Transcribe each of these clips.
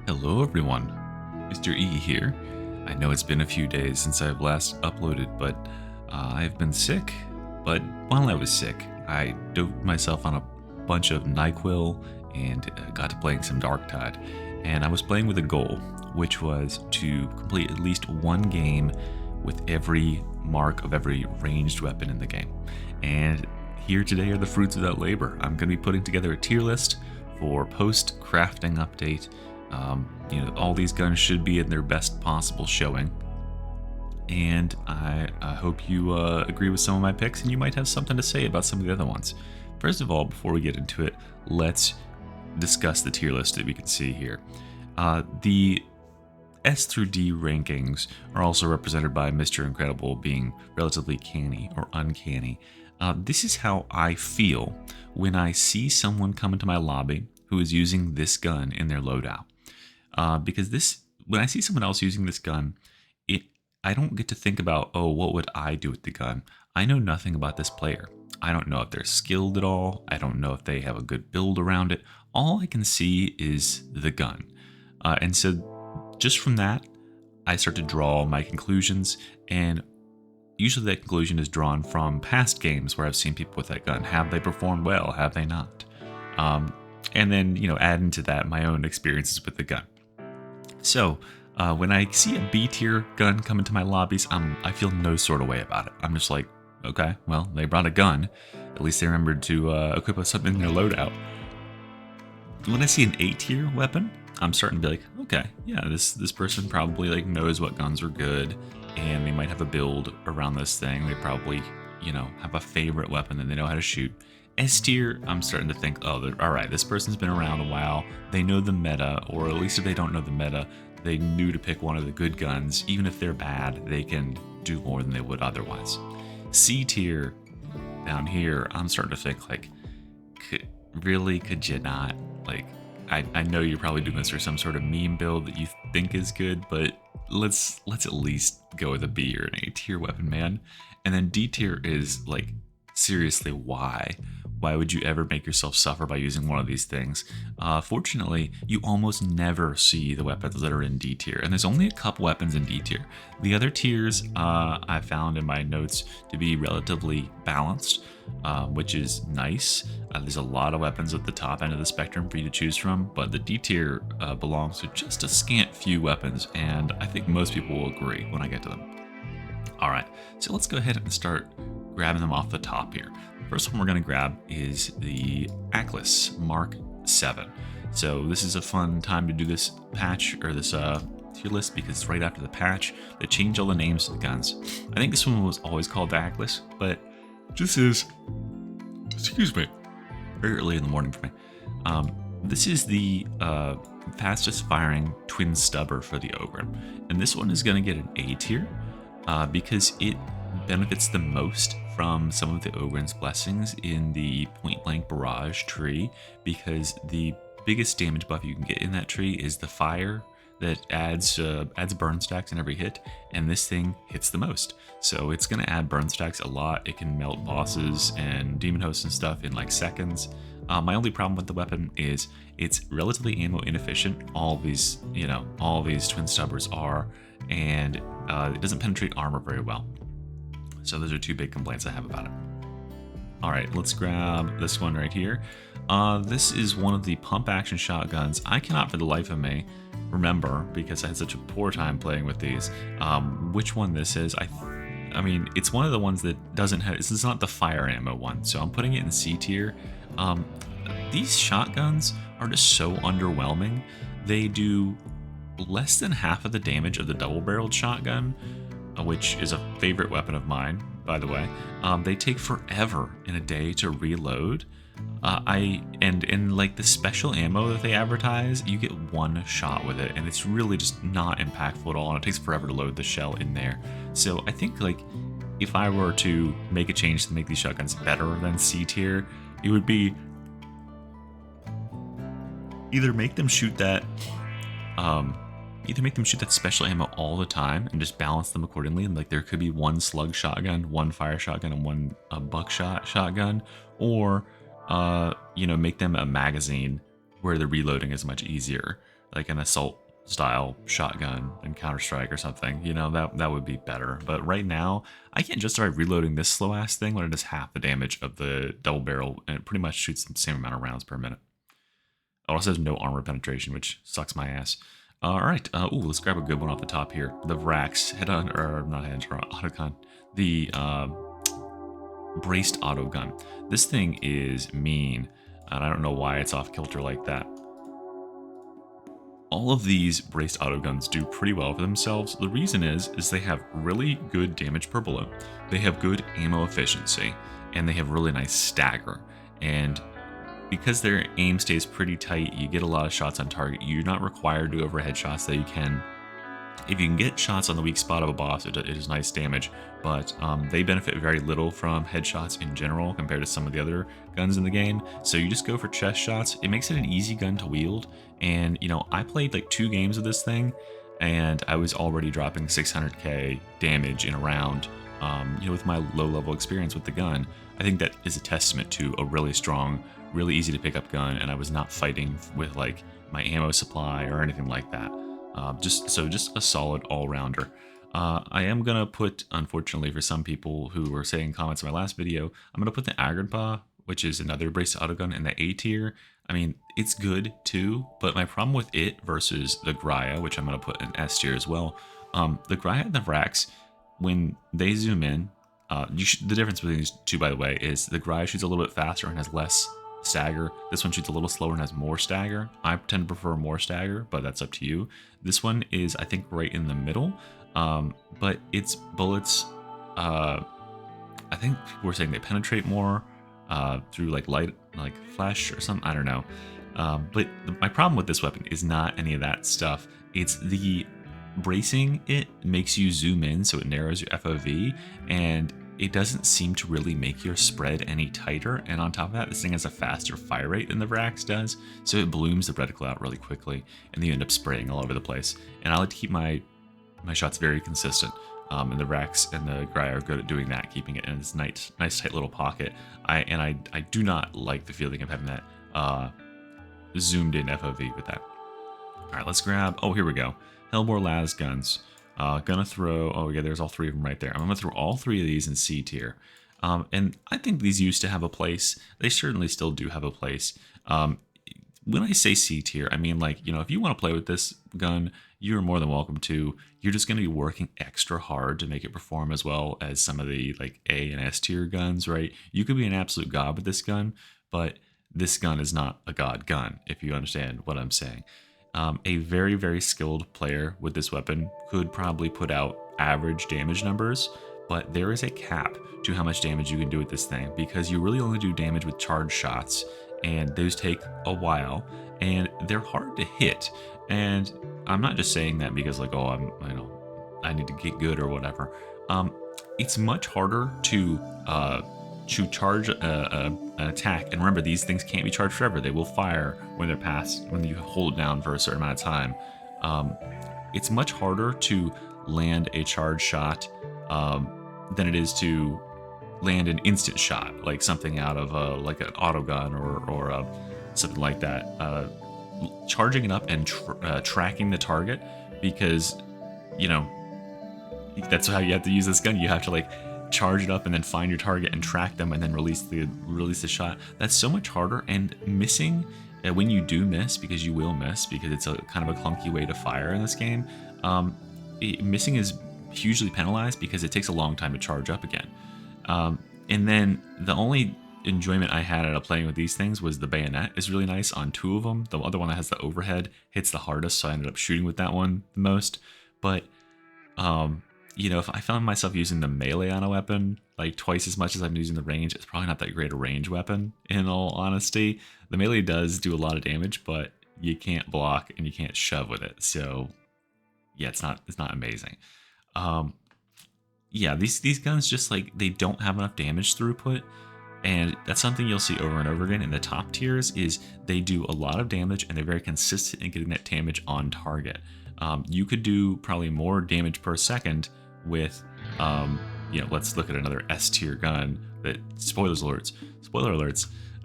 Hello everyone, Mr. E here. I know it's been a few days since I've last uploaded, but I've been sick. But while I was sick, I doped myself on a bunch of NyQuil and got to playing some Darktide. And I was playing with a goal, which was to complete at least one game with every mark of every ranged weapon in the game. And here today are the fruits of that labor. I'm going to be putting together a tier list for post-crafting update. All these guns should be in their best possible showing. And I hope you agree with some of my picks, and you might have something to say about some of the other ones. First of all, before we get into it, let's discuss the tier list that we can see here. The S through D rankings are also represented by Mr. Incredible being relatively canny or uncanny. This is how I feel when I see someone come into my lobby who is using this gun in their loadout. Because when I see someone else using this gun, I don't get to think about, oh, what would I do with the gun? I know nothing about this player. I don't know if they're skilled at all. I don't know if they have a good build around it. All I can see is the gun. And so just from that, I start to draw my conclusions, and usually that conclusion is drawn from past games where I've seen people with that gun. Have they performed well? Have they not? And then, add into that my own experiences with the gun. So when I see a B tier gun come into my lobbies, I feel no sort of way about it. I'm just like, okay, well, they brought a gun. At least they remembered to equip us something in their loadout. When I see an A tier weapon, I'm starting to be like, okay, yeah, this person probably knows what guns are good, and they might have a build around this thing. They probably, have a favorite weapon that they know how to shoot. S tier, I'm starting to think, oh, all right, this person's been around a while. They know the meta, or at least if they don't know the meta, they knew to pick one of the good guns. Even if they're bad, they can do more than they would otherwise. C tier, down here, I'm starting to think, could you not? I know you're probably doing this for some sort of meme build that you think is good, but let's at least go with a B or an A tier weapon, man. And then D tier is seriously, why? Why would you ever make yourself suffer by using one of these things? Fortunately, you almost never see the weapons that are in D tier, and there's only a couple weapons in D tier. The other tiers I found in my notes to be relatively balanced, which is nice. There's a lot of weapons at the top end of the spectrum for you to choose from, but the D tier belongs to just a scant few weapons, and I think most people will agree when I get to them. All right, so let's go ahead and start grabbing them off the top here. The first one we're going to grab is the Achlys Mark 7. So this is a fun time to do this patch, or this tier list, because it's right after the patch that changed all the names of the guns. I think this one was always called the Achlys, but this is, excuse me, very early in the morning for me. This is the fastest firing twin stubber for the Ogre, and this one is going to get an A tier because it benefits the most from some of the Ogren's blessings in the point blank barrage tree, because the biggest damage buff you can get in that tree is the fire that adds burn stacks in every hit, and this thing hits the most. So it's going to add burn stacks a lot. It can melt bosses and demon hosts and stuff in seconds. My only problem with the weapon is it's relatively ammo inefficient. All these twin stubbers are, and it doesn't penetrate armor very well. So those are two big complaints I have about it. All right, let's grab this one right here. This is one of the pump action shotguns. I cannot for the life of me remember, because I had such a poor time playing with these, which one this is. I mean, it's one of the ones that doesn't have, this is not the fire ammo one, so I'm putting it in C tier. These shotguns are just so underwhelming. They do less than half of the damage of the double-barreled shotgun, which is a favorite weapon of mine, by the way. They take forever in a day to reload. In the special ammo that they advertise, you get one shot with it, and it's really just not impactful at all, and it takes forever to load the shell in there. So I think if I were to make a change to make these shotguns better than C tier, it would be either make them shoot that special ammo all the time and just balance them accordingly. And there could be one slug shotgun, one fire shotgun, and one buckshot shotgun, or make them a magazine where the reloading is much easier. like an assault style shotgun in Counter-Strike or something. You know, that would be better. But right now, I can't justify reloading this slow ass thing when it does half the damage of the double barrel, and it pretty much shoots the same amount of rounds per minute. It also has no armor penetration, which sucks my ass. All right, ooh, let's grab a good one off the top here. The Vraks Autogun, the braced autogun. This thing is mean, and I don't know why it's off kilter like that. All of these braced autoguns do pretty well for themselves. The reason is they have really good damage per bullet, they have good ammo efficiency, and they have really nice stagger. And because their aim stays pretty tight, you get a lot of shots on target. You're not required to go for headshots, though you can. If you can get shots on the weak spot of a boss, it is nice damage, but they benefit very little from headshots in general compared to some of the other guns in the game. So you just go for chest shots. It makes it an easy gun to wield, and you know, I played like 2 games of this thing, and I was already dropping 600k damage in a round. You know, with my low-level experience with the gun, I think that is a testament to a really strong, really easy to pick up gun, and I was not fighting with like my ammo supply or anything like that. Just a solid all-rounder. I am gonna put, unfortunately for some people who were saying comments in my last video, I'm gonna put the Agrinpaa, which is another braced autogun, in the A tier. I mean, it's good too, but my problem with it versus the Graia, which I'm gonna put in S tier as well, the Graia and the Vraks, when they zoom in, the difference between these two, by the way, is the Graia shoots a little bit faster and has less stagger. This one shoots a little slower and has more stagger. I tend to prefer more stagger, but that's up to you. This one is, I think, right in the middle, but its bullets, I think people were saying they penetrate more through like light, like flash or something. I don't know. But my problem with this weapon is not any of that stuff. It's the bracing. It makes you zoom in, so it narrows your FOV, and it doesn't seem to really make your spread any tighter. And on top of that, this thing has a faster fire rate than the Vraks does, so it blooms the reticle out really quickly, and then you end up spraying all over the place. And I like to keep my shots very consistent. And the Vraks and the Graia are good at doing that, keeping it in this nice tight little pocket. I do not like the feeling of having that zoomed in FOV with that. All right, let's grab, oh, here we go. Helbore Lasguns. Gonna throw, oh yeah, there's all 3 of them right there. I'm gonna throw all 3 of these in C tier. And I think these used to have a place. They certainly still do have a place. When I say C tier, I mean, like, you know, if you want to play with this gun, you're more than welcome to. You're just going to be working extra hard to make it perform as well as some of the like A and S tier guns, right? You could be an absolute god with this gun, but this gun is not a god gun, if you understand what I'm saying. A very, very skilled player with this weapon could probably put out average damage numbers, but there is a cap to how much damage you can do with this thing, because you really only do damage with charge shots, and those take a while, and they're hard to hit. And I'm not just saying that because like, oh, I need to get good or whatever. It's much harder to charge an attack, and remember, these things can't be charged forever. They will fire when they're past, when you hold it down for a certain amount of time. It's much harder to land a charge shot than it is to land an instant shot, like something out of like an autogun or something like that. Charging it up and tracking the target, because you know that's how you have to use this gun. You have to like charge it up and then find your target and track them and then release the shot. That's so much harder, and missing when you do miss, because you will miss because it's a kind of a clunky way to fire in this game. Missing is hugely penalized because it takes a long time to charge up again. And then the only enjoyment I had out of playing with these things was the bayonet is really nice on 2 of them. The other one that has the overhead hits the hardest, so I ended up shooting with that one the most. But you know, if I found myself using the melee on a weapon like twice as much as I'm using the range, it's probably not that great a range weapon, in all honesty. The melee does do a lot of damage, but you can't block and you can't shove with it. So yeah, it's not amazing. Yeah, these guns just like, they don't have enough damage throughput, and that's something you'll see over and over again in the top tiers. Is they do a lot of damage and they're very consistent in getting that damage on target. You could do probably more damage per second with, you know, let's look at another S tier gun that, spoiler alerts,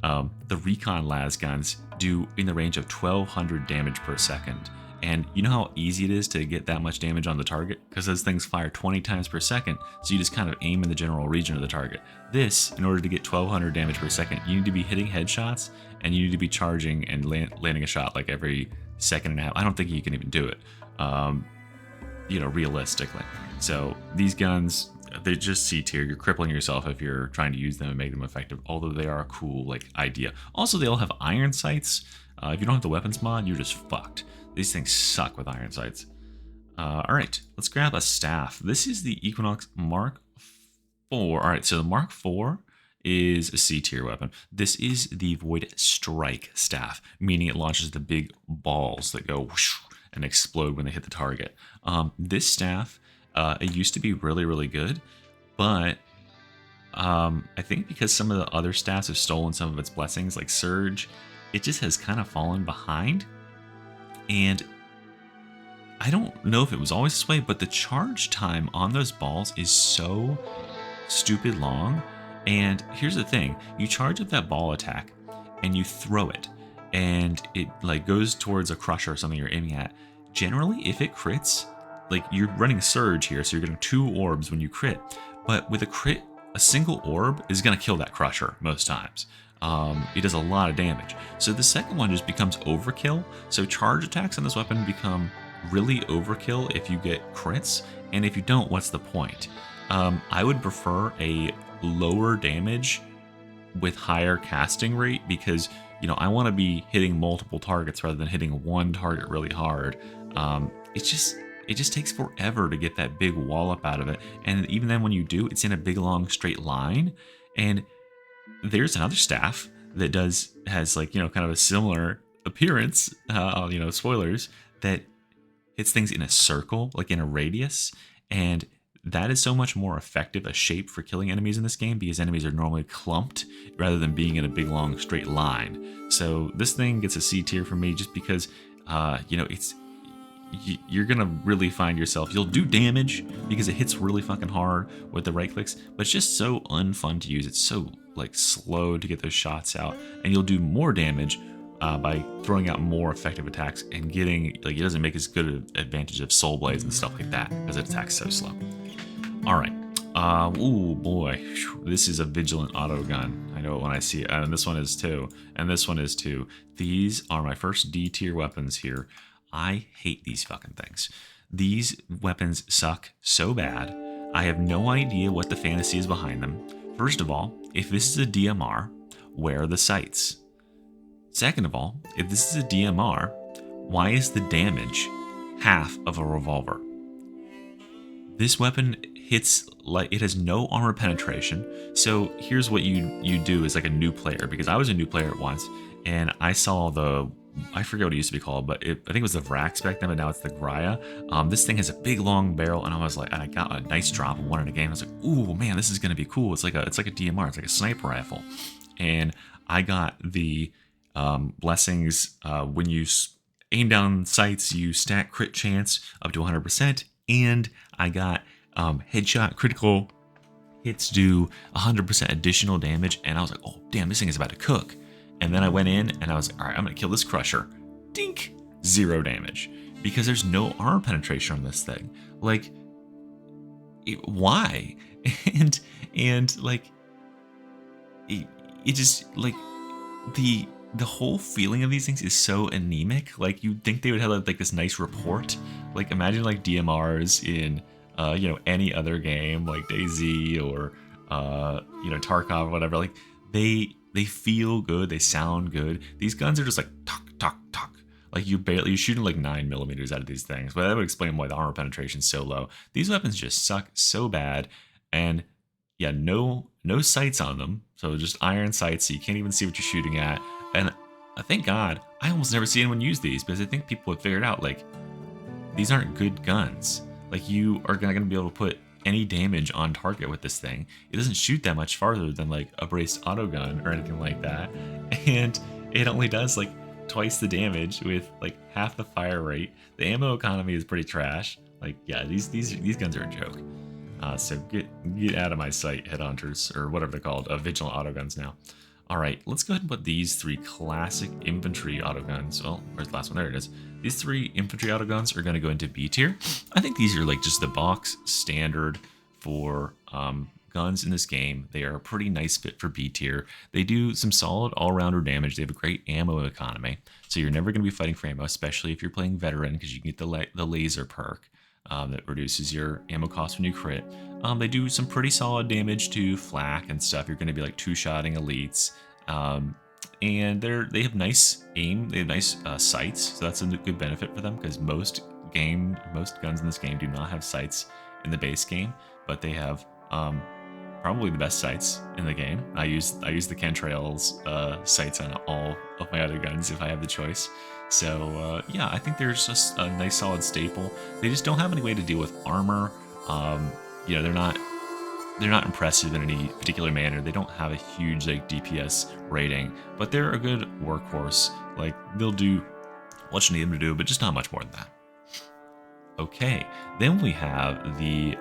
The Recon Lasguns do in the range of 1200 damage per second. And you know how easy it is to get that much damage on the target? Because those things fire 20 times per second, so you just kind of aim in the general region of the target. This, in order to get 1200 damage per second, you need to be hitting headshots, and you need to be charging and landing a shot like every second and a half. I don't think you can even do it, realistically. So these guns, they're just C tier. You're crippling yourself if you're trying to use them and make them effective, although they are a cool idea. Also, they all have iron sights. If you don't have the weapons mod, you're just fucked. These things suck with iron sights. All right, let's grab a staff. This is the Equinox Mark IV. All right, so the Mark IV is a C tier weapon. This is the Voidstrike Staff, meaning it launches the big balls that go whoosh and explode when they hit the target. This staff, it used to be really, really good, but I think because some of the other staffs have stolen some of its blessings, like Surge, it just has kind of fallen behind. And I don't know if it was always this way, but the charge time on those balls is so stupid long. And here's the thing, you charge up that ball attack and you throw it, and it goes towards a crusher or something you're aiming at. Generally, if it crits, you're running Surge here, so you're getting 2 orbs when you crit. But with a crit, a single orb is going to kill that crusher most times. It does a lot of damage. So the second one just becomes overkill. So charge attacks on this weapon become really overkill if you get crits, and if you don't, what's the point? I would prefer a lower damage with higher casting rate, because I want to be hitting multiple targets rather than hitting one target really hard. It just takes forever to get that big wallop out of it, and even then when you do, it's in a big long straight line. And there's another staff that has kind of a similar appearance, spoilers, that hits things in a circle, in a radius, and that is so much more effective a shape for killing enemies in this game, because enemies are normally clumped rather than being in a big long straight line. So this thing gets a C tier for me, just because you're gonna really find yourself, you'll do damage because it hits really fucking hard with the right clicks, but it's just so unfun to use. It's so slow to get those shots out, and you'll do more damage by throwing out more effective attacks and getting it doesn't make as good an advantage of soul blades and stuff like that because it attacks so slow. All right, oh boy, this is a Vigilant Autogun. I know it when I see it, and this one is too, and this one is too. These are my first D tier weapons here. I hate these fucking things. These weapons suck so bad. I have no idea what the fantasy is behind them. First of all, if this is a DMR, where are the sights? Second of all, if this is a DMR, why is the damage half of a revolver? This weapon hits it has no armor penetration. So here's what you do as a new player, because I was a new player once, and I saw I forget what it used to be called, but I think it was the Vraks back then, but now it's the Graia. This thing has a big long barrel, and I got a nice drop of one in a game. I was like, ooh man, this is gonna be cool. It's like a DMR, it's like a sniper rifle. And I got the blessings. When you aim down sights, you stack crit chance up to 100%, and I got headshot critical hits do 100% additional damage, and I was like, oh damn, this thing is about to cook. And then I went in and I was like, all right, I'm gonna kill this crusher. Dink! 0 damage. Because there's no armor penetration on this thing. Why? And it just the whole feeling of these things is so anemic. You'd think they would have this nice report. Imagine DMRs in any other game like DayZ or Tarkov or whatever. They feel good, they sound good. These guns are just tuck, tuck, tuck. You're shooting 9mm out of these things. But that would explain why the armor penetration is so low. These weapons just suck so bad, and yeah, no sights on them. So just iron sights, so you can't even see what you're shooting at. And thank God, I almost never see anyone use these, because I think people have figured out these aren't good guns. You are not gonna be able to put any damage on target with this thing. It doesn't shoot that much farther than a braced autogun or anything like that, and it only does twice the damage with half the fire rate. The ammo economy is pretty trash. Yeah, these guns are a joke. So get out of my sight, headhunters, or whatever they're called, Vigilant Autoguns now. All right, let's go ahead and put these 3 classic infantry autoguns. Oh, where's the last one? There it is. These 3 infantry autoguns are going to go into B tier. I think these are like just the box standard for guns in this game. They are a pretty nice fit for B tier. They do some solid all-rounder damage. They have a great ammo economy, so you're never going to be fighting for ammo, especially if you're playing veteran, because you can get the laser perk that reduces your ammo cost when you crit. They do some pretty solid damage to flak and stuff. You're going to be like two-shotting elites. And they have nice aim. They have nice sights, so that's a good benefit for them, because most guns in this game do not have sights in the base game, but they have probably the best sights in the game. I use the Kantrael's sights on all of my other guns if I have the choice. So yeah, I think there's just a nice solid staple. They just don't have any way to deal with armor. You know, they're not impressive in any particular manner. They don't have a huge like DPS rating, but they're a good workhorse. Like, they'll do what you need them to do, but just not much more than that. Okay, then we have the,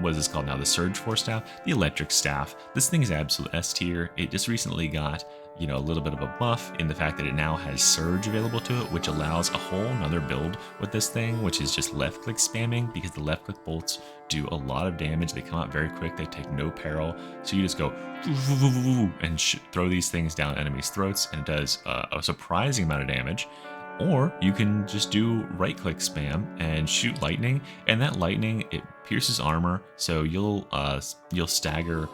what is this called now? The Surge Force Staff, the Electric Staff. This thing is absolute S tier. It just recently got, you know, a little bit of a buff in the fact that it now has Surge available to it, which allows a whole nother build with this thing, which is just left click spamming, because the left click bolts do a lot of damage. They come out very quick. They take no peril. So you just go and throw these things down enemies' throats, and it does a surprising amount of damage. Or you can just do right-click spam and shoot lightning, and that lightning, it pierces armor, so you'll stagger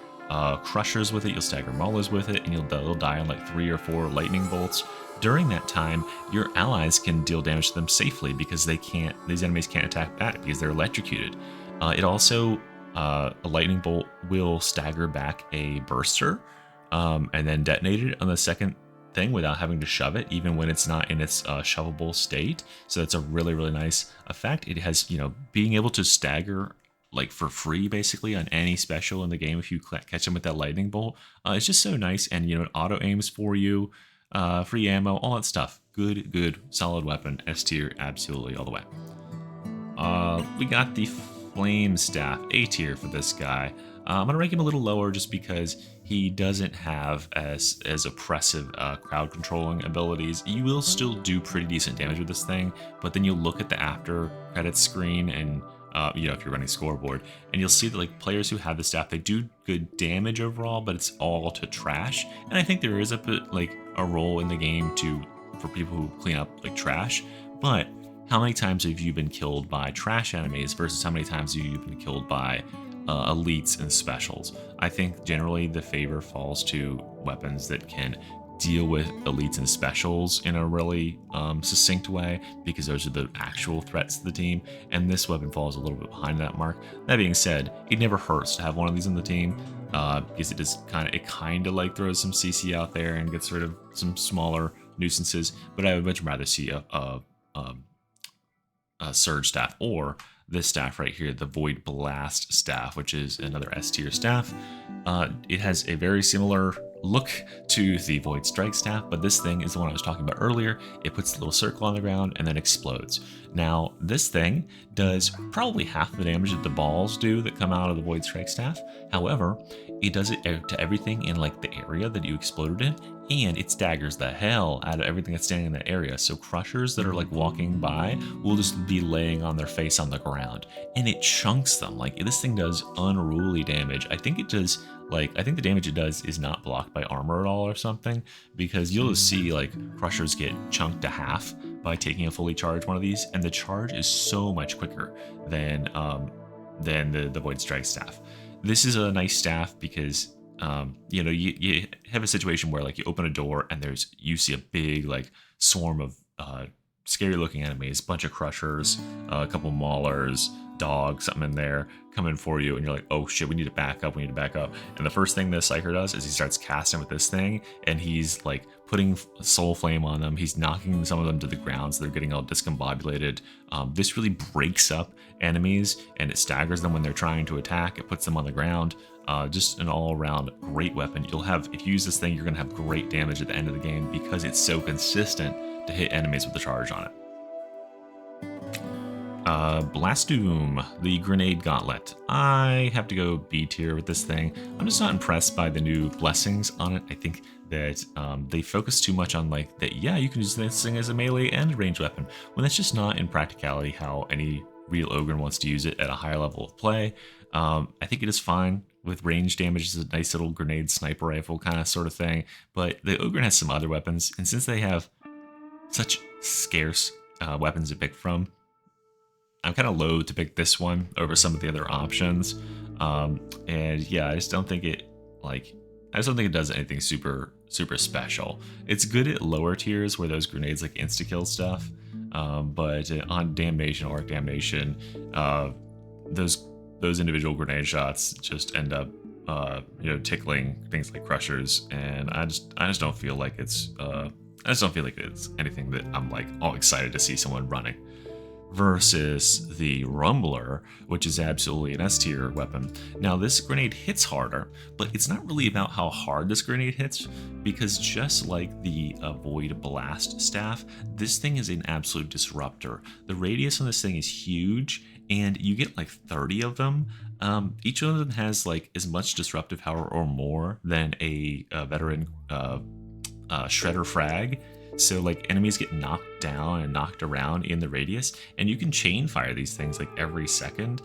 crushers with it, you'll stagger maulers with it, and they'll die on like 3 or 4 lightning bolts. During that time, your allies can deal damage to them safely, because these enemies can't attack back because they're electrocuted. It also, a lightning bolt will stagger back a burster, and then detonate it on the second thing without having to shove it, even when it's not in its shovable state. So it's a really, really nice effect. It has, you know, being able to stagger like for free basically on any special in the game if you catch them with that lightning bolt. It's just so nice, and you know, it auto aims for you, free ammo, all that stuff. Good, solid weapon. S tier, absolutely all the way. We got the Flame Staff, A tier for this guy. I'm gonna rank him a little lower just because he doesn't have as oppressive crowd controlling abilities. You will still do pretty decent damage with this thing, but then you'll look at the after credits screen, and you know, if you're running scoreboard, and you'll see that like players who have the staff, they do good damage overall, but it's all to trash. And I think there is a role in the game for people who clean up like trash, but how many times have you been killed by trash enemies versus how many times have you been killed by elites and specials? I think generally the favor falls to weapons that can deal with elites and specials in a really succinct way, because those are the actual threats to the team, and this weapon falls a little bit behind that mark. That being said, it never hurts to have one of these on the team, because it just kind of like throws some CC out there and gets rid of some smaller nuisances. But I would much rather see a Surge Staff, or this staff right here, the Voidblast Staff, which is another S tier staff. It has a very similar look to the Voidstrike Staff, but this thing is the one I was talking about earlier. It puts a little circle on the ground and then explodes. Now, this thing does probably half the damage that the balls do that come out of the Voidstrike Staff. However, it does it to everything in like the area that you exploded in, and it staggers the hell out of everything that's standing in that area. So crushers that are like walking by will just be laying on their face on the ground, and it chunks them. Like, this thing does unruly damage. I think the damage it does is not blocked by armor at all or something, because you'll just see like crushers get chunked to half by taking a fully charged one of these, and the charge is so much quicker than the Voidstrike Staff. This is a nice staff because you know, you have a situation where like you open a door and you see a big like swarm of scary looking enemies, bunch of crushers, a couple maulers, dogs, something in there coming for you, and you're like, oh shit, we need to back up. And the first thing this psyker does is he starts casting with this thing, and he's like putting soul flame on them. He's knocking some of them to the ground, so they're getting all discombobulated. This really breaks up enemies, and it staggers them when they're trying to attack. It puts them on the ground. Just an all-around great weapon. If you use this thing, you're gonna have great damage at the end of the game because it's so consistent to hit enemies with the charge on it. Blastum, the Grenade Gauntlet. I have to go B tier with this thing. I'm just not impressed by the new blessings on it. I think that they focus too much on like that, yeah, you can use this thing as a melee and a ranged weapon, when that's just not in practicality how any real Ogren wants to use it at a higher level of play. I think it is fine with range damage as a nice little grenade sniper rifle kind of sort of thing, but the Ogren has some other weapons, and since they have such scarce weapons to pick from, I'm kind of loath to pick this one over some of the other options. And yeah, I just don't think it does anything super special. It's good at lower tiers where those grenades like insta-kill stuff, but on Damnation or Damnation, those individual grenade shots just end up tickling things like crushers, and I just don't feel like it's anything that I'm like all excited to see someone running. Versus the Rumbler, which is absolutely an S tier weapon. Now this grenade hits harder, but it's not really about how hard this grenade hits, because just like the Voidblast Staff, this thing is an absolute disruptor. The radius on this thing is huge, and you get like 30 of them. Each of them has like as much disruptive power or more than a veteran shredder frag. So like enemies get knocked down and knocked around in the radius, and you can chain fire these things like every second.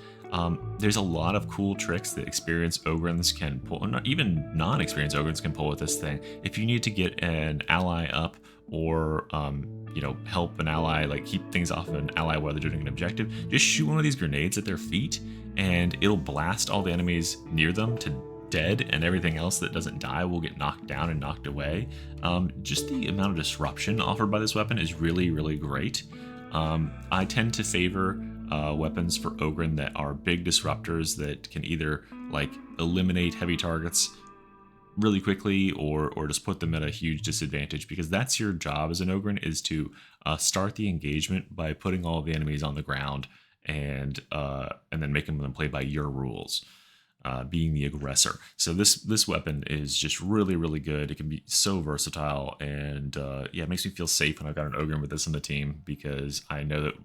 There's a lot of cool tricks that experienced Ogrens can pull, or even non-experienced Ogrens can pull with this thing. If you need to get an ally up, or help an ally, like keep things off of an ally while they're doing an objective, just shoot one of these grenades at their feet, and it'll blast all the enemies near them to dead, and everything else that doesn't die will get knocked down and knocked away. Just the amount of disruption offered by this weapon is really, really great. I tend to favor weapons for Ogren that are big disruptors that can either like eliminate heavy targets really quickly or just put them at a huge disadvantage, because that's your job as an Ogren, is to start the engagement by putting all of the enemies on the ground and then making them play by your rules. Being the aggressor. So this weapon is just really, really good. It can be so versatile, and it makes me feel safe when I've got an Ogren with this on the team, because I know that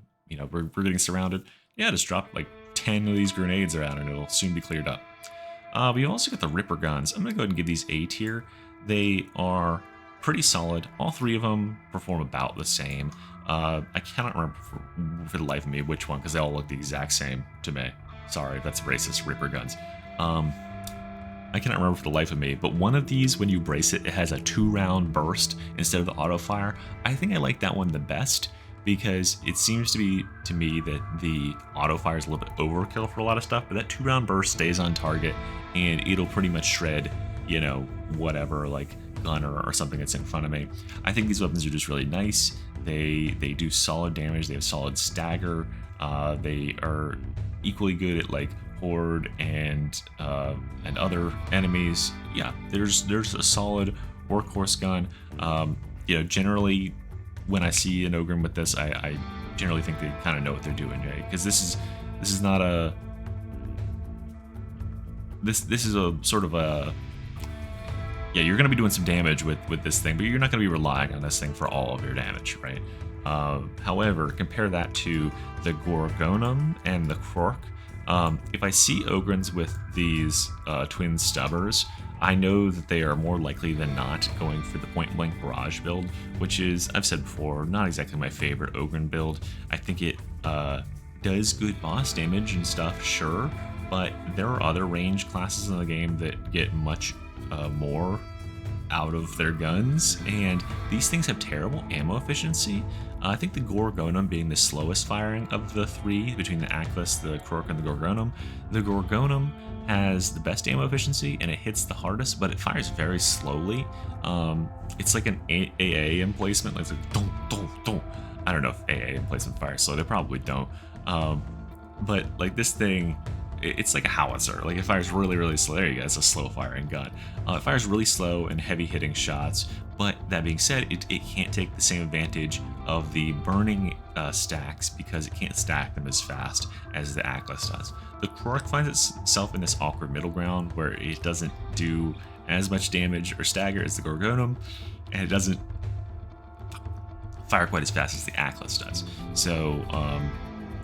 we're getting surrounded. Yeah, just drop like 10 of these grenades around and it'll soon be cleared up. We also got the Ripper guns. I'm gonna go ahead and give these A tier. They are pretty solid. All three of them perform about the same. I cannot remember for the life of me which one, because they all look the exact same to me. Sorry, that's racist. Ripper guns. I cannot remember for the life of me, but one of these, when you brace it, it has a 2-round burst instead of the auto fire. I think I like that one the best, because it seems to be to me that the auto fire is a little bit overkill for a lot of stuff, but that 2-round burst stays on target and it'll pretty much shred, whatever, like gunner or something that's in front of me. I think these weapons are just really nice. They do solid damage. They have solid stagger. They are equally good at like horde and other enemies. Yeah, there's a solid workhorse gun. Generally when I see an Ogren with this, I generally think they kind of know what they're doing, right? Because this is not a this is a sort of a you're going to be doing some damage with this thing, but you're not going to be relying on this thing for all of your damage, right? However, compare that to the Gorgonum and the Krourk. If I see Ogrens with these twin Stubbers, I know that they are more likely than not going for the point-blank barrage build, which is, I've said before, not exactly my favorite Ogren build. I think it does good boss damage and stuff, sure, but there are other range classes in the game that get much more out of their guns, and these things have terrible ammo efficiency. I think the Gorgonum being the slowest firing of the three, between the Achlys, the Krourk, and the Gorgonum. The Gorgonum has the best ammo efficiency and it hits the hardest, but it fires very slowly. It's like an AA emplacement, like dum, dum, dum. I don't know if AA emplacement fires slow, they probably don't. But like this thing, it's like a howitzer. Like it fires really, really slow. There you go, it's a slow firing gun. It fires really slow and heavy hitting shots, but that being said, it can't take the same advantage of the burning stacks, because it can't stack them as fast as the Achlys does. The Krourk finds itself in this awkward middle ground where it doesn't do as much damage or stagger as the Gorgonum, and it doesn't fire quite as fast as the Achlys does. So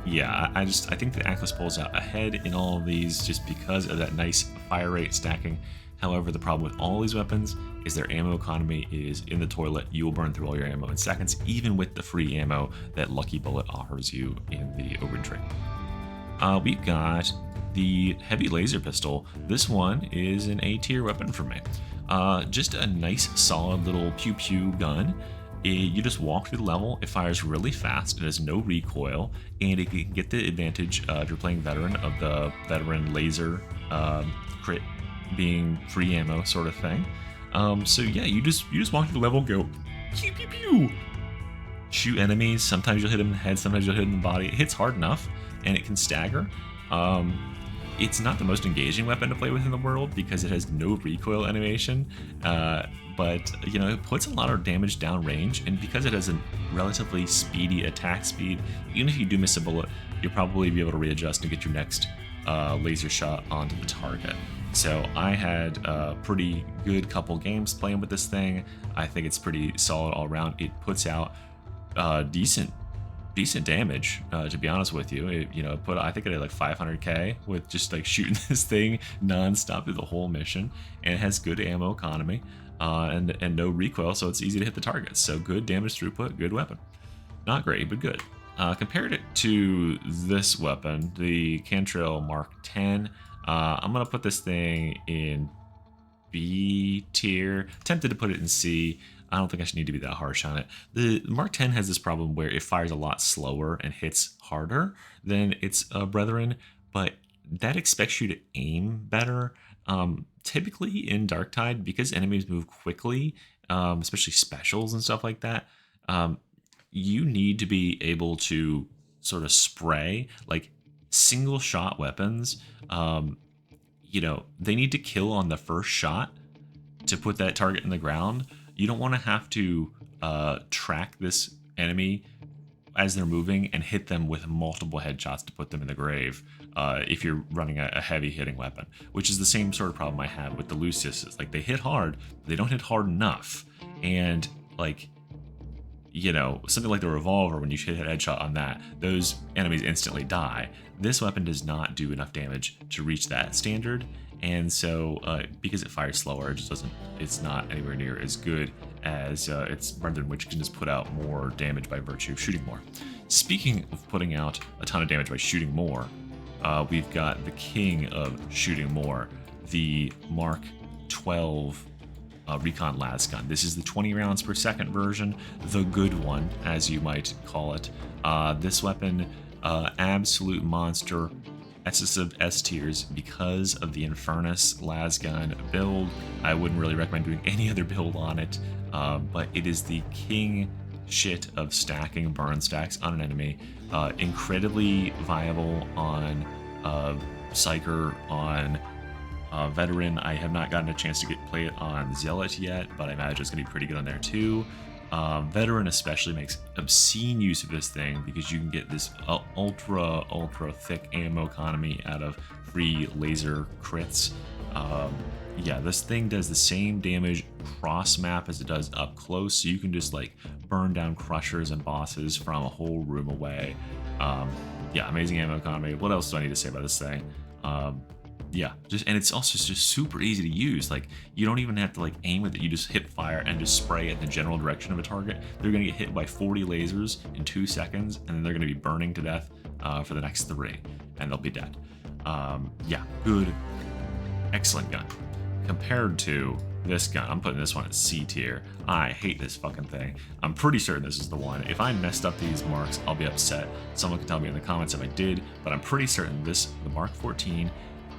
yeah, I think the Achlys pulls out ahead in all of these just because of that nice fire rate stacking. However, the problem with all these weapons is their ammo economy is in the toilet. You will burn through all your ammo in seconds, even with the free ammo that Lucky Bullet offers you in the Infantry. We've got the Heavy Laser Pistol. This one is an A tier weapon for me. Just a nice, solid little pew-pew gun. You just walk through the level, it fires really fast, it has no recoil, and it can get the advantage if you're playing Veteran of the Veteran laser crit being free ammo sort of thing. So yeah, you just walk through the level, go pew pew pew, shoot enemies. Sometimes you'll hit them in the head, sometimes you'll hit them in the body. It hits hard enough, and it can stagger. It's not the most engaging weapon to play with in the world because it has no recoil animation, but you know, it puts a lot of damage down range, and because it has a relatively speedy attack speed, even if you do miss a bullet, you'll probably be able to readjust and get your next laser shot onto the target. So I had a pretty good couple games playing with this thing. I think it's pretty solid all around. It puts out decent damage, to be honest with you. It, I think I did like 500k with just like shooting this thing non-stop through the whole mission, and it has good ammo economy and no recoil, so it's easy to hit the targets. So good damage throughput, good weapon. Not great, but good. Compared it to this weapon, the Kantrael Mark 10, I'm gonna put this thing in B tier. Tempted to put it in C. I don't think I should need to be that harsh on it. The Mark 10 has this problem where it fires a lot slower and hits harder than its brethren, but that expects you to aim better. Typically in Darktide, because enemies move quickly, especially specials and stuff like that, you need to be able to sort of spray, like single shot weapons. They need to kill on the first shot to put that target in the ground. You don't want to have to track this enemy as they're moving and hit them with multiple headshots to put them in the grave if you're running a heavy hitting weapon, which is the same sort of problem I had with the Luciuses. Like, they hit hard, but they don't hit hard enough. And like, something like the Revolver, when you hit a headshot on that, those enemies instantly die. This weapon does not do enough damage to reach that standard. And so, because it fires slower, it's not anywhere near as good as its brethren, which can just put out more damage by virtue of shooting more. Speaking of putting out a ton of damage by shooting more, we've got the king of shooting more, the Mark 12 Recon Lasgun. This is the 20 rounds per second version, the good one, as you might call it. This weapon, absolute monster. SS of S tiers because of the Infernus Lasgun build. I wouldn't really recommend doing any other build on it, but it is the king shit of stacking burn stacks on an enemy. Incredibly viable on Psyker, on Veteran. I have not gotten a chance to play it on Zealot yet, but I imagine it's going to be pretty good on there too. Veteran especially makes obscene use of this thing because you can get this ultra thick ammo economy out of free laser crits. Yeah, this thing does the same damage cross map as it does up close, so you can just like burn down crushers and bosses from a whole room away. Yeah, amazing ammo economy. What else do I need to say about this thing? Yeah, and it's also just super easy to use. Like, you don't even have to like aim with it. You just hip fire and just spray it in the general direction of a target. They're gonna get hit by 40 lasers in 2 seconds, and then they're gonna be burning to death for the next 3, and they'll be dead. Yeah, good, excellent gun. Compared to this gun, I'm putting this one at C tier. I hate this fucking thing. I'm pretty certain this is the one. If I messed up these marks, I'll be upset. Someone can tell me in the comments if I did, but I'm pretty certain the Mark 14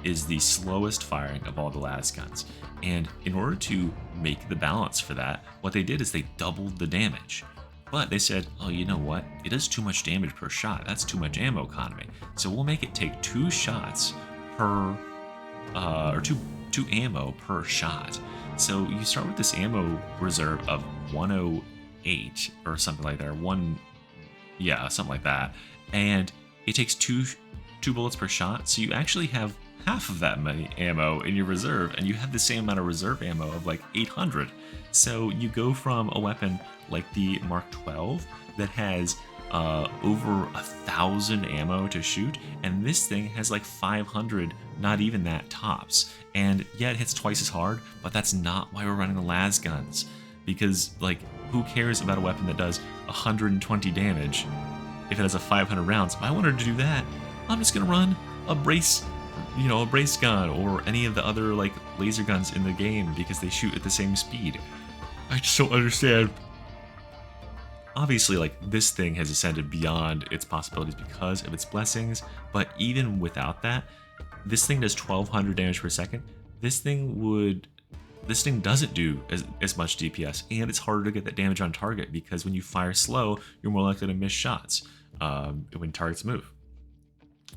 is the slowest firing of all the Lasguns. And in order to make the balance for that, what they did is they doubled the damage. But they said, oh, you know what? It does too much damage per shot. That's too much ammo economy. So we'll make it take 2 shots per, or two ammo per shot. So you start with this ammo reserve of 108 or something like that, something like that. And it takes two bullets per shot. So you actually have half of that many ammo in your reserve, and you have the same amount of reserve ammo of like 800. So you go from a weapon like the Mark 12 that has over 1,000 ammo to shoot, and this thing has like 500, not even that, tops. And yeah, it hits twice as hard, but that's not why we're running the Lasguns, because like, who cares about a weapon that does 120 damage if it has a 500 rounds? If I wanted to do that, I'm just gonna run a brace gun or any of the other like laser guns in the game because they shoot at the same speed. I just don't understand. Obviously, like, this thing has ascended beyond its possibilities because of its blessings, but even without that, this thing does 1,200 damage per second. This thing doesn't do as much DPS, and it's harder to get that damage on target because when you fire slow, you're more likely to miss shots when targets move.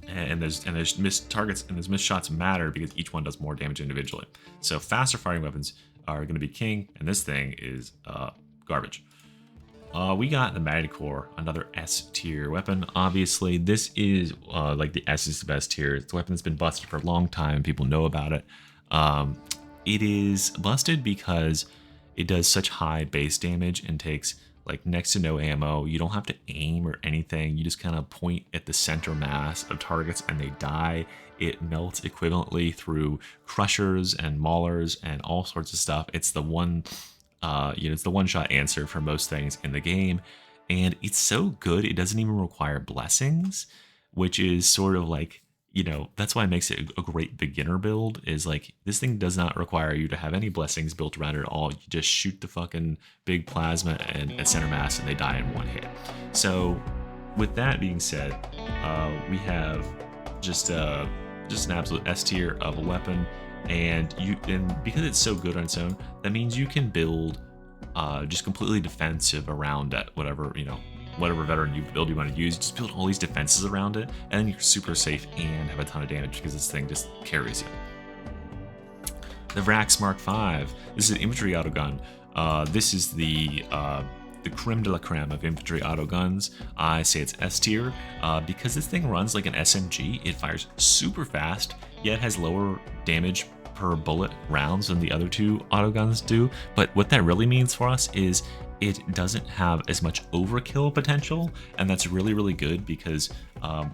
And there's missed targets and there's missed shots matter because each one does more damage individually. So faster firing weapons are going to be king, and this thing is garbage. We got the Magnacore, another S tier weapon. Obviously, this is like the S is the best tier. It's a weapon that's been busted for a long time. People know about it. It is busted because it does such high base damage and takes like next to no ammo. You don't have to aim or anything. You just kind of point at the center mass of targets and they die. It melts equivalently through crushers and maulers and all sorts of stuff. It's the one, it's the one-shot answer for most things in the game, and it's so good it doesn't even require blessings, which is sort of like, that's why it makes it a great beginner build. Is like, this thing does not require you to have any blessings built around it at all. You just shoot the fucking big plasma and at center mass and they die in one hit. So with that being said, we have just an absolute S tier of a weapon, and because it's so good on its own, that means you can build just completely defensive around it. Whatever veteran you want to use, just build all these defenses around it, and then you're super safe and have a ton of damage because this thing just carries you. The Vraks Mark V. This is an infantry autogun. This is the creme de la creme of infantry autoguns. I say it's S tier because this thing runs like an SMG. It fires super fast, yet has lower damage per bullet rounds than the other two autoguns do. But what that really means for us is it doesn't have as much overkill potential, and that's really, really good because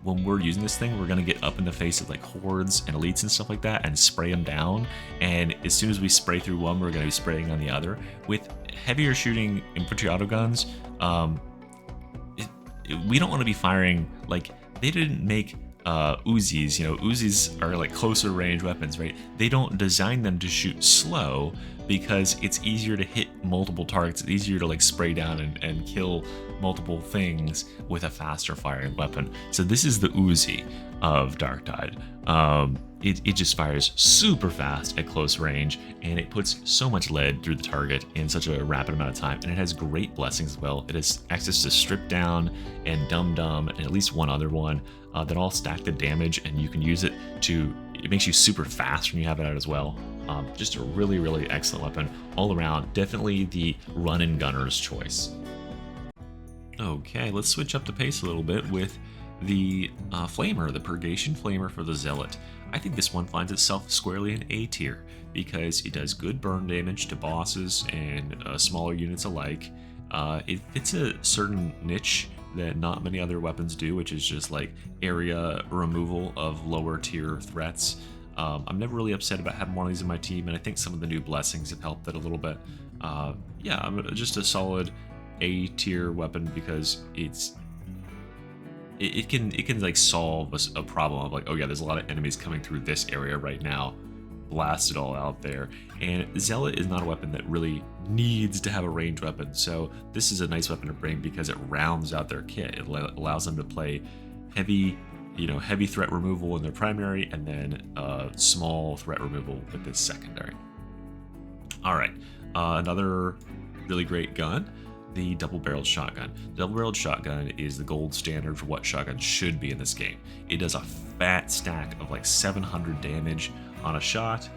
when we're using this thing, we're going to get up in the face of like hordes and elites and stuff like that and spray them down, and as soon as we spray through one, we're going to be spraying on the other. With heavier shooting infantry autoguns, we don't want to be firing, like, they didn't make Uzis. Uzis are like closer range weapons, right? They don't design them to shoot slow because it's easier to hit multiple targets. It's easier to like spray down and kill multiple things with a faster firing weapon. So this is the Uzi of Darktide. It just fires super fast at close range, and it puts so much lead through the target in such a rapid amount of time, and it has great blessings as well. It has access to Strip Down and Dum Dum and at least one other one that all stack the damage, and you can use it it makes you super fast when you have it out as well. Just a really, really excellent weapon all around. Definitely the run and gunner's choice. Okay, let's switch up the pace a little bit with the Flamer, the Purgation Flamer for the Zealot. I think this one finds itself squarely in A tier because it does good burn damage to bosses and smaller units alike. It fits a certain niche that not many other weapons do, which is just like area removal of lower tier threats. I'm never really upset about having one of these in my team, and I think some of the new blessings have helped it a little bit. Yeah, I'm just a solid A tier weapon because it can like solve a problem of like, oh yeah, there's a lot of enemies coming through this area right now, blast it all out there. And Zealot is not a weapon that really needs to have a ranged weapon, so this is a nice weapon to bring because it rounds out their kit. It allows them to play heavy threat removal in their primary, and then small threat removal with this secondary. All right, another really great gun, the double-barreled shotgun. The double-barreled shotgun is the gold standard for what shotguns should be in this game. It does a fat stack of like 700 damage on a shot.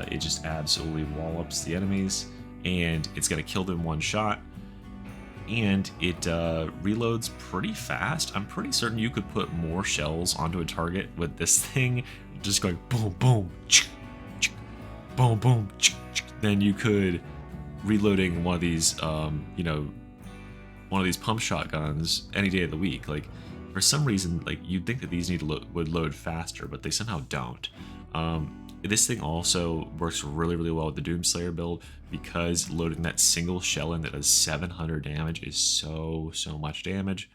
It just absolutely wallops the enemies, and it's gonna kill them one shot. And it reloads pretty fast. I'm pretty certain you could put more shells onto a target with this thing, just going boom, boom, boom, boom, than you could reloading one of these, one of these pump shotguns any day of the week. Like, for some reason, like, you'd think that these would load faster, but they somehow don't. This thing also works really, really well with the Doomslayer build, because loading that single shell in that does 700 damage is so much damage.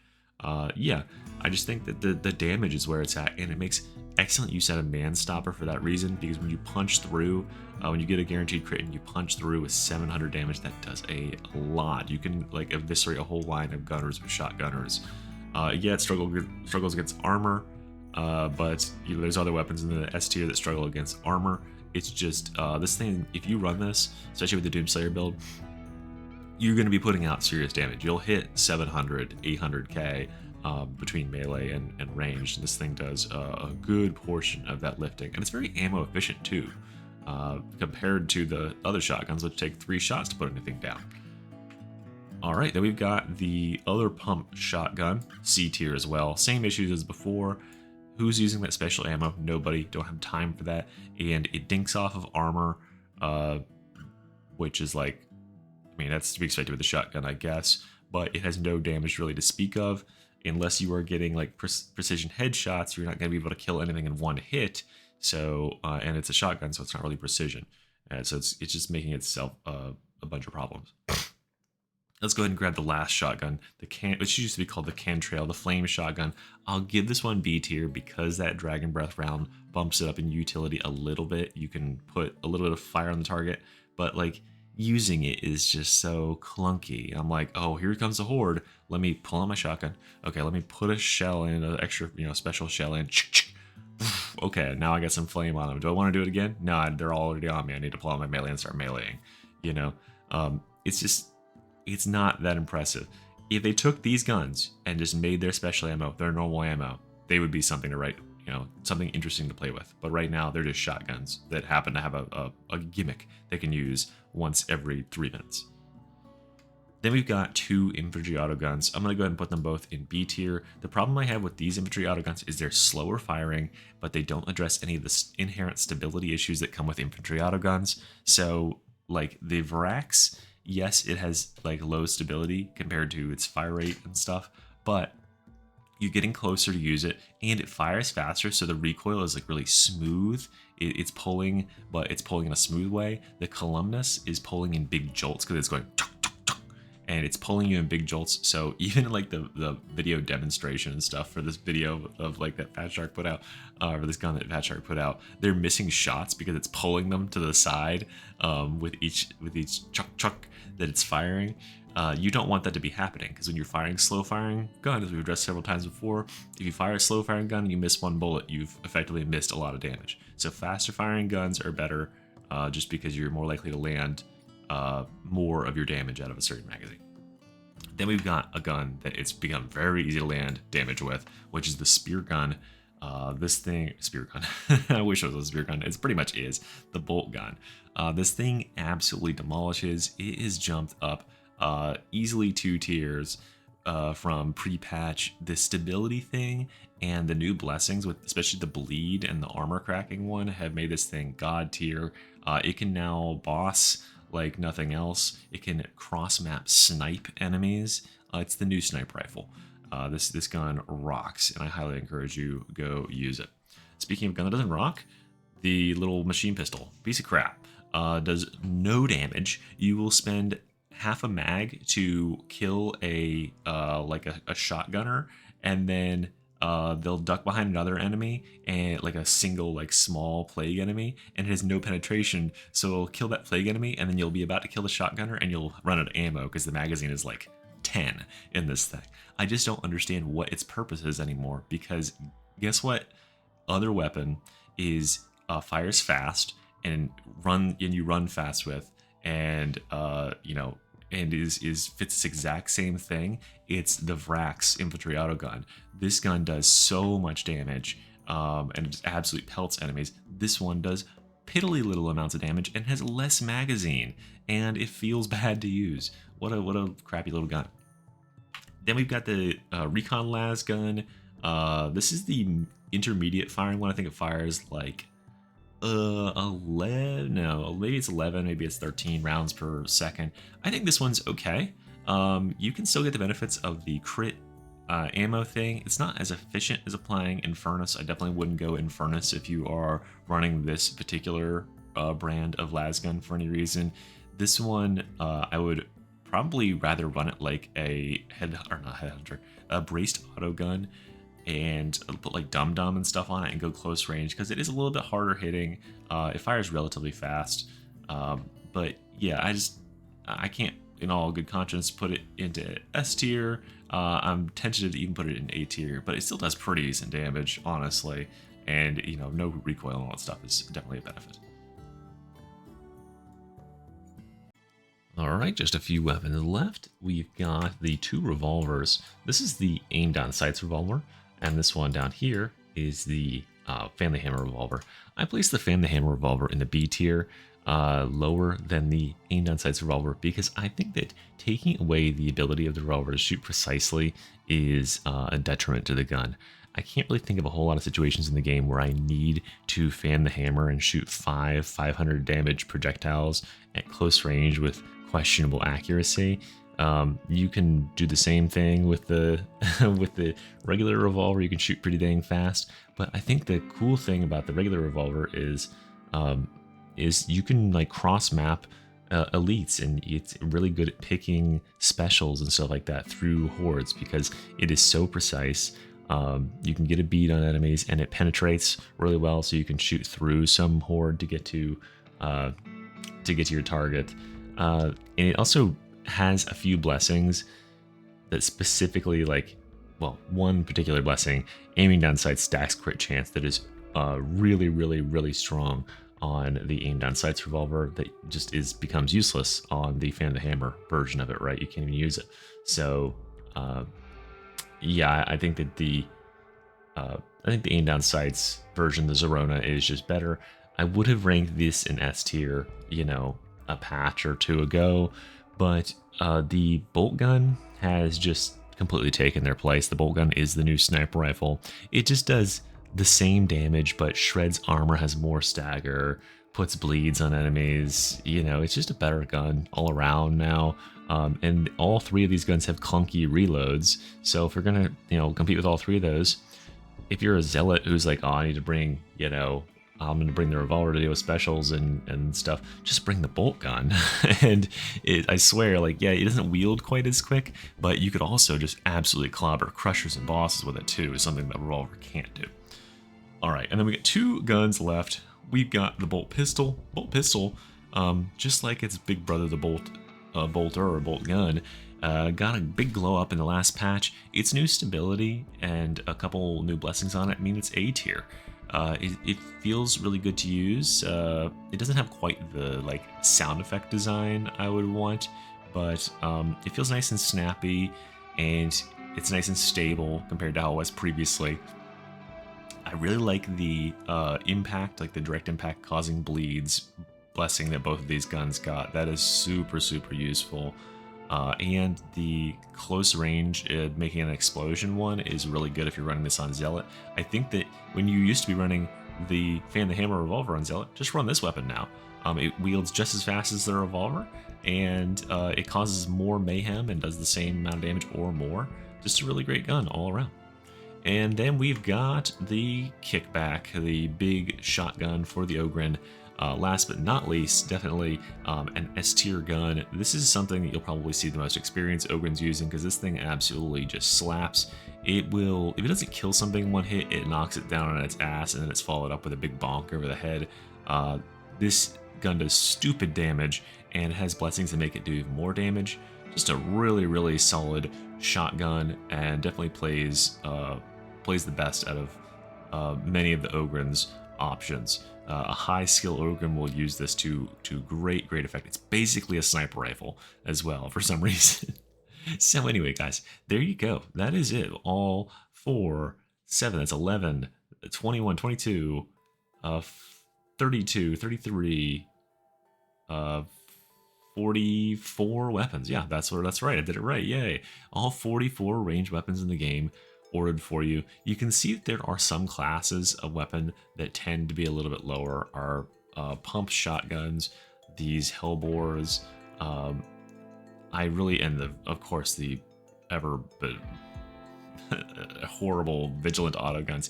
Yeah, I just think that the damage is where it's at, and it makes excellent use out of Man-Stopper for that reason, because when you punch through, when you get a guaranteed crit and you punch through with 700 damage, that does a lot. You can like eviscerate a whole line of gunners with shotgunners. Yeah, it struggles against armor, but you know, there's other weapons in the S tier that struggle against armor. It's just this thing, if you run this, especially with the Doomslayer build, you're going to be putting out serious damage. You'll hit 700, 800k between melee and range. This thing does a good portion of that lifting, and it's very ammo efficient too, compared to the other shotguns, which take 3 shots to put anything down. Alright, then we've got the other pump shotgun, C tier as well. Same issues as before. Who's using that special ammo? Nobody. Don't have time for that. And it dinks off of armor, which is like, I mean, that's to be expected with a shotgun, I guess. But it has no damage really to speak of. Unless you are getting like precision headshots, you're not going to be able to kill anything in one hit. So, and it's a shotgun, so it's not really precision. So it's just making itself a bunch of problems. Let's go ahead and grab the last shotgun, which used to be called the Kantrael, the flame shotgun. I'll give this one B tier because that dragon breath round bumps it up in utility a little bit. You can put a little bit of fire on the target, but like using it is just so clunky. I'm like, oh, here comes a horde. Let me pull out my shotgun. Okay, let me put a shell in, an extra, special shell in. Okay, now I got some flame on them. Do I want to do it again? No, they're already on me. I need to pull out my melee and start meleeing. It's just, it's not that impressive. If they took these guns and just made their special ammo, their normal ammo, they would be something to write, something interesting to play with. But right now, they're just shotguns that happen to have a gimmick they can use once every 3 minutes. Then we've got 2 infantry autoguns. I'm going to go ahead and put them both in B tier. The problem I have with these infantry autoguns is they're slower firing, but they don't address any of the inherent stability issues that come with infantry autoguns. So, like the Vraks, yes, it has like low stability compared to its fire rate and stuff, but you're getting closer to use it, and it fires faster, so the recoil is like really smooth. It's pulling, but it's pulling in a smooth way. The Columnus is pulling in big jolts because it's going tuk, tuk, tuk, and it's pulling you in big jolts. So even like the video demonstration and stuff for this video of like that Fat Shark put out, or this gun that Fat Shark put out, they're missing shots because it's pulling them to the side with each chuck chuck that it's firing. You don't want that to be happening, because when you're firing slow firing gun, as we've addressed several times before, if you fire a slow firing gun and you miss one bullet, you've effectively missed a lot of damage. So faster firing guns are better, just because you're more likely to land more of your damage out of a certain magazine. Then we've got a gun that it's become very easy to land damage with, which is the spear gun. This thing, spear gun, I wish it was a spear gun, it pretty much is, the bolt gun. This thing absolutely demolishes. It is jumped up easily 2 tiers from pre-patch. The stability thing and the new blessings, with especially the bleed and the armor cracking one, have made this thing god tier. It can now boss like nothing else. It can cross map snipe enemies. It's the new snipe rifle. This gun rocks, and I highly encourage you go use it. Speaking of gun that doesn't rock, the little machine pistol, piece of crap, does no damage. You will spend half a mag to kill a shotgunner, and then they'll duck behind another enemy, and like a single like small plague enemy, and it has no penetration, so it'll kill that plague enemy, and then you'll be about to kill the shotgunner, and you'll run out of ammo because the magazine is like 10 in this thing. I just don't understand what its purpose is anymore, because guess what other weapon is fires fast and you run fast with, and and is fits this exact same thing? It's the Vraks infantry autogun. This gun does so much damage, and it just absolutely pelts enemies. This one does piddly little amounts of damage and has less magazine, and it feels bad to use. What a crappy little gun. Then we've got the Recon Lasgun. This is the intermediate firing one. I think it fires like 11, no, maybe it's 11, maybe it's 13 rounds per second. I think this one's okay. You can still get the benefits of the crit ammo thing. It's not as efficient as applying Infernus. I definitely wouldn't go Infernus if you are running this particular brand of Lasgun for any reason. This one, I would probably rather run it like a a braced autogun, and put like Dum Dum and stuff on it and go close range, because it is a little bit harder hitting. It fires relatively fast, but yeah, I can't in all good conscience put it into S tier. I'm tempted to even put it in A tier, but it still does pretty decent damage, honestly, and you know, no recoil and all that stuff is definitely a benefit. Alright, just a few weapons left. We've got the 2 revolvers. This is the aimed on sights revolver, and this one down here is the fan the hammer revolver. I placed the fan the hammer revolver in the B tier, lower than the aimed on sights revolver, because I think that taking away the ability of the revolver to shoot precisely is a detriment to the gun. I can't really think of a whole lot of situations in the game where I need to fan the hammer and shoot 500 damage projectiles at close range with questionable accuracy. You can do the same thing with the with the regular revolver. You can shoot pretty dang fast, but I think the cool thing about the regular revolver is you can like cross map elites, and it's really good at picking specials and stuff like that through hordes because it is so precise. You can get a bead on enemies, and it penetrates really well, so you can shoot through some horde to get to your target. And it also has a few blessings that specifically, like, well, one particular blessing, aiming down sights stacks crit chance, that is really strong on the aim down sights revolver, that just becomes useless on the fan the hammer version of it, right? You can't even use it. So yeah, I think that the aim down sights version, the Zarona, is just better. I would have ranked this in S tier, you know, a patch or two ago, but the bolt gun has just completely taken their place. The bolt gun is the new sniper rifle. It just does the same damage, but shreds armor, has more stagger, puts bleeds on enemies. You know, it's just a better gun all around now. And all 3 of these guns have clunky reloads. So if you're gonna, you know, compete with all 3 of those, if you're a zealot who's like, oh, I need to bring, you know, I'm going to bring the revolver to deal with specials and stuff, just bring the bolt gun. And I swear, like, yeah, it doesn't wield quite as quick, but you could also just absolutely clobber crushers and bosses with it too, is something that revolver can't do. All right, and then we got 2 guns left. We've got the bolt pistol. Bolt pistol, just like its big brother, the bolter or bolt gun, got a big glow up in the last patch. Its new stability and a couple new blessings on it mean it's A tier. It feels really good to use. It doesn't have quite the like sound effect design I would want, but it feels nice and snappy, and it's nice and stable compared to how it was previously. I really like the impact, like the direct impact causing bleeds blessing that both of these guns got. That is super useful. And the close range making an explosion one is really good if you're running this on Zealot. I think that when you used to be running the fan the hammer revolver on Zealot, just run this weapon now. It wields just as fast as the revolver, and it causes more mayhem and does the same amount of damage or more. Just a really great gun all around. And then we've got the Kickback, the big shotgun for the Ogren. Last but not least, definitely an S tier gun. This is something that you'll probably see the most experienced Ogrens using, because this thing absolutely just slaps. It will, if it doesn't kill something in one hit, it knocks it down on its ass, and then it's followed up with a big bonk over the head. This gun does stupid damage and has blessings that make it do even more damage. Just a really solid shotgun, and definitely plays the best out of many of the Ogrens options. A high skill Ogren will use this to great effect. It's basically a sniper rifle as well for some reason. So anyway, guys, there you go. That is it. All 4, 7, that's 11, 21, 22, 32, 33, 44 weapons. Yeah, that's right. I did it right. Yay. All 44 ranged weapons in the game ordered for you. You can see that there are some classes of weapon that tend to be a little bit lower. Our pump shotguns, these Helbores, I really, and of course the ever horrible Vigilant Autoguns.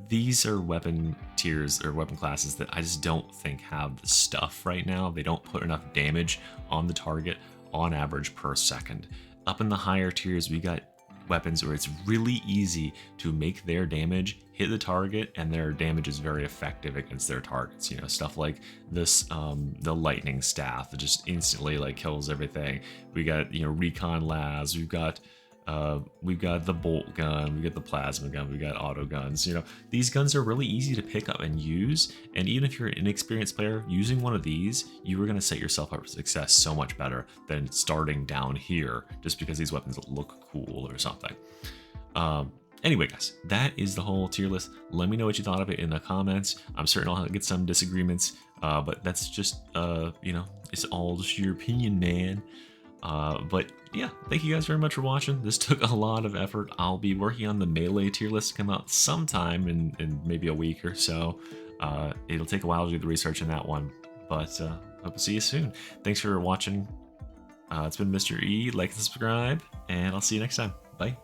These are weapon tiers or weapon classes that I just don't think have the stuff right now. They don't put enough damage on the target on average per second. Up in the higher tiers, we got weapons where it's really easy to make their damage hit the target, and their damage is very effective against their targets. You know, stuff like this, the lightning staff that just instantly like kills everything. We got, you know, Recon Las. We've got the bolt gun, we got the plasma gun, we got autoguns. You know, these guns are really easy to pick up and use. And even if you're an inexperienced player, using one of these, you are going to set yourself up for success so much better than starting down here just because these weapons look cool or something. Anyway, guys, that is the whole tier list. Let me know what you thought of it in the comments. I'm certain I'll get some disagreements, but that's just, you know, it's all just your opinion, man. But yeah, thank you guys very much for watching. This took a lot of effort. I'll be working on the melee tier list to come out sometime in maybe a week or so. It'll take a while to do the research in that one, but hope to see you soon. Thanks for watching. It's been Mr. E. Like and subscribe, and I'll see you next time. Bye.